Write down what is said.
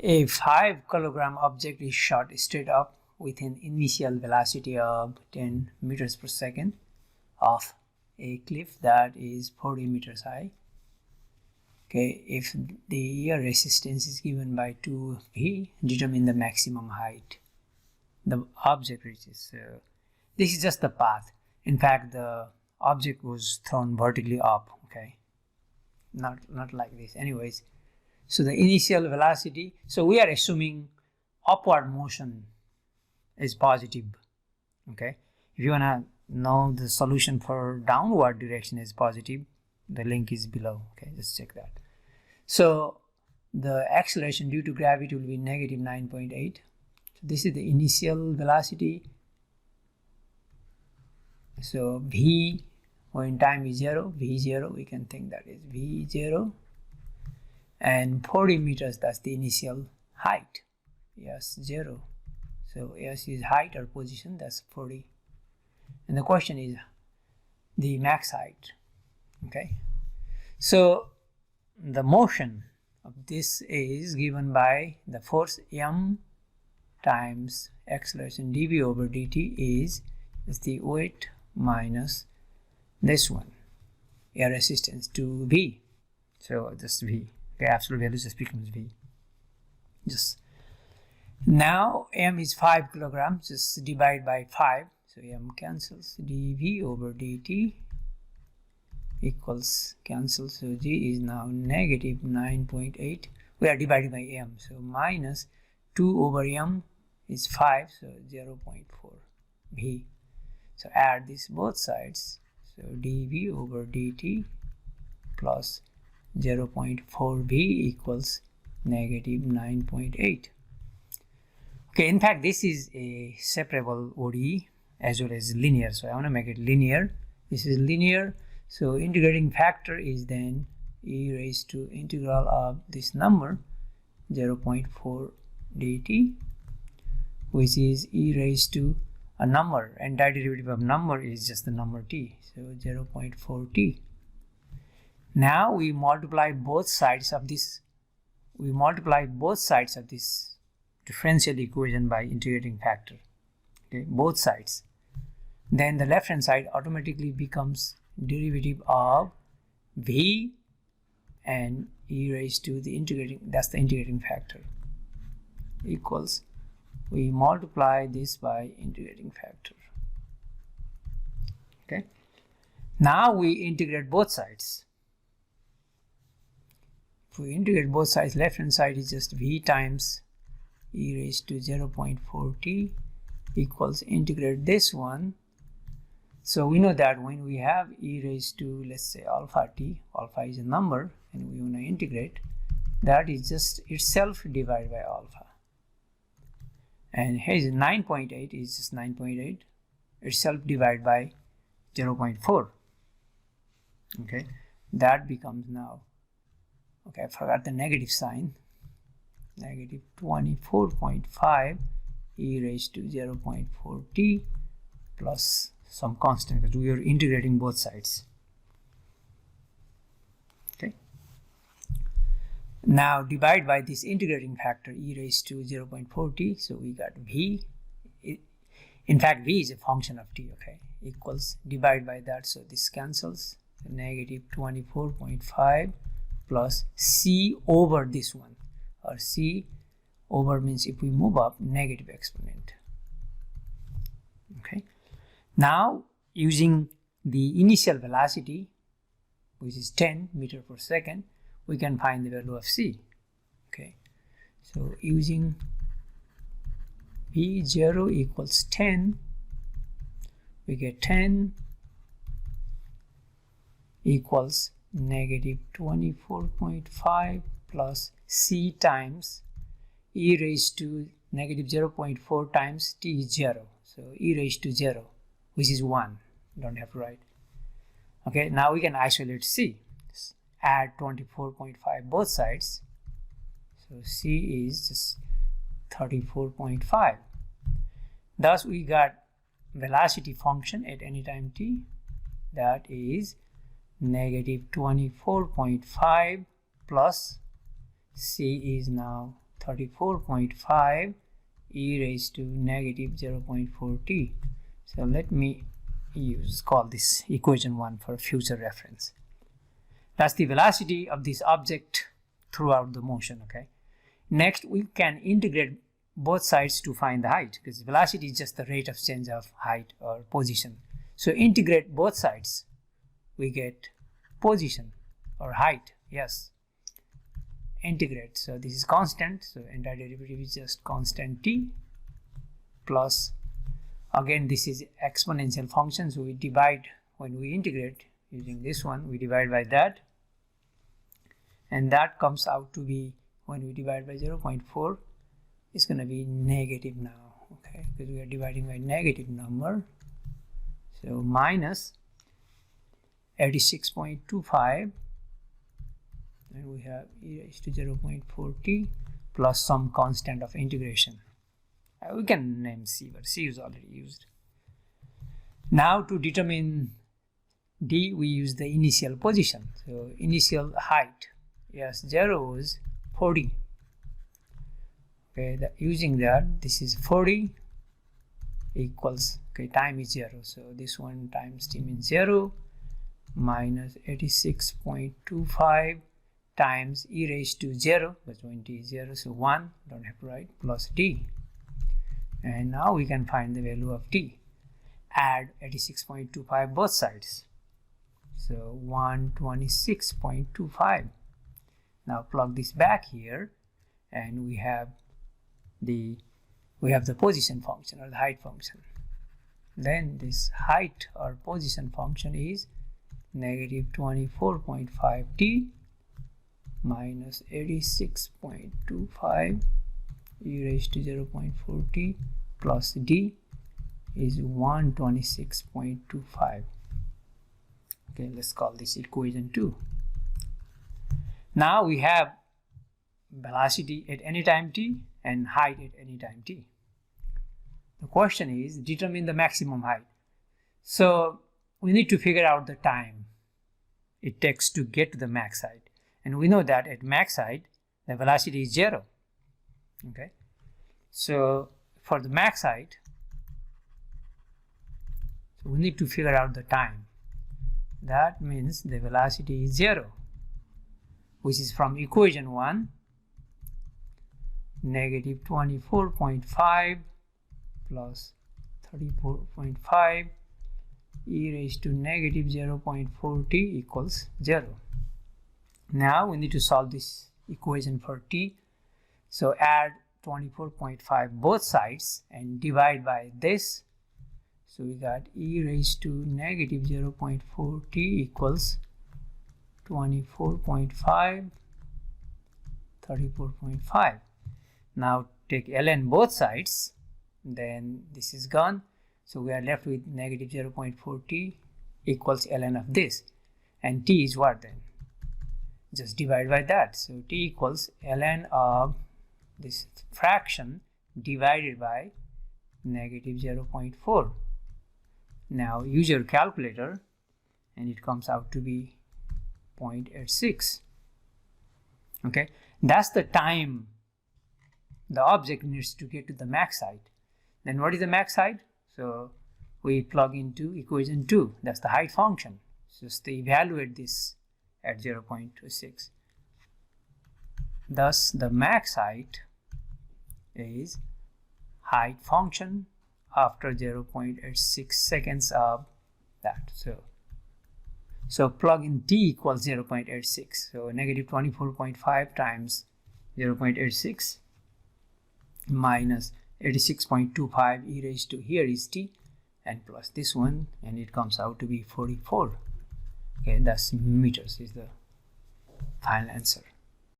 A 5 kilogram object is shot straight up with an initial velocity of 10 meters per second off a cliff that is 40 meters high. Okay, if the air resistance is given by 2v, determine the maximum height the object reaches. So this is just the path. In fact, the object was thrown vertically up, okay, not like this. Anyways, so the initial velocity, so we are assuming upward motion is positive, okay. If you want to know the solution for downward direction is positive, the link is below, okay, just check that. So the acceleration due to gravity will be negative 9.8. So this is the initial velocity. So v, when time is 0, v0, we can think that is v0, and 40 meters, that's the initial height, yes, 0. So s is height or position, that's 40. And the question is the max height, okay. So the motion of this is given by the force m times acceleration dv over dt is the weight minus this one, air resistance, to v. So just v, okay, absolute value just becomes v. Just now m is 5 kilograms, just divide by 5, so m cancels, dv over dt equals cancel, so g is now negative 9.8. we are dividing by m, so minus 2 over m is 5, so 0.4 v. So add this both sides, so dv over dt plus 0.4 v equals negative 9.8. okay, in fact this is a separable ODE as well as linear, so I want to make it linear. This is linear, so integrating factor is then e raised to integral of this number 0.4 dt, which is e raised to a number, and antiderivative of number is just the number t, so 0.4 t. Now we multiply both sides of this, differential equation by integrating factor, okay, both sides. Then the left hand side automatically becomes derivative of v and e raised to the integrating, that's the integrating factor, equals, we multiply this by integrating factor, okay. Now we integrate both sides. If we integrate both sides, left hand side is just v times e raised to 0.4 t equals, integrate this one. So we know that when we have e raised to, let's say, alpha t, alpha is a number, and we want to integrate, that is just itself divided by alpha. And here is 9.8 is just 9.8, itself divided by 0.4. okay, that becomes now, okay, I forgot the negative sign, negative 24.5 e raised to 0.4 t plus some constant, because we are integrating both sides, okay. Now divide by this integrating factor e raised to 0.4 t, so we got v, in fact v is a function of t, okay, equals, divide by that, so this cancels, so negative 24.5 plus c over this one, or c over means if we move up, negative exponent, okay. Now using the initial velocity, which is 10 meters per second, we can find the value of c, okay. So using v0 equals 10, we get 10 equals negative 24.5 plus c times e raised to negative 0.4 times t is 0, so e raised to 0, which is 1, don't have to write, okay. Now we can isolate c, add 24.5 both sides, so c is just 34.5. thus we got velocity function at any time t, that is negative 24.5 plus c is now 34.5 e raised to negative 0.4 t. So let me call this equation 1 for future reference. That's the velocity of this object throughout the motion. Okay. Next, we can integrate both sides to find the height, because velocity is just the rate of change of height or position. So integrate both sides, we get position or height. Yes, integrate. So this is constant, so antiderivative is just constant t, plus, again this is exponential function, so we divide when we integrate using this one, we divide by that, and that comes out to be, when we divide by 0.4, it's going to be negative now. Okay, because we are dividing by negative number. So minus 86.25, and we have e raised to 0.4 t plus some constant of integration. We can name c, but c is already used. Now to determine d, we use the initial position. So initial height, yes, 0 is 40. Okay, using that, this is 40 equals, okay, time is 0, so this one times t means 0, minus 86.25 times e raised to 0, but when t is 0, so 1, don't have to write, plus d. And now we can find the value of t. Add 86.25 both sides, so 126.25. Now plug this back here, and we have the position function or the height function. Then this height or position function is negative 24.5 t minus 86.25 e raised to 0.4 t plus d is 126.25. Okay, let's call this equation 2. Now we have velocity at any time t and height at any time t. The question is, determine the maximum height. So we need to figure out the time it takes to get to the max height, and we know that at max height the velocity is 0. Okay, so for the max height, so we need to figure out the time. That means the velocity is 0, which is from equation 1, negative 24.5 plus 34.5 e raised to negative 0.4 t equals 0. Now we need to solve this equation for t. So add 24.5 both sides and divide by this. So we got e raised to negative 0.4 t equals 24.5, 34.5. Now take ln both sides, then this is gone. So we are left with negative 0.4 t equals ln of this. And t is what then? Just divide by that. So t equals ln of this fraction divided by negative 0.4. Now use your calculator and it comes out to be 0.86. Okay, that's the time the object needs to get to the max height. Then what is the max height? So we plug into equation 2, that's the height function. Just evaluate this at 0.26. Thus the max height is height function after 0.86 seconds of that. So plug in t equals 0.86. So negative 24.5 times 0.86 minus 86.25 e raised to, here is t, and plus this one, and it comes out to be 44. Okay, that's meters is the final answer.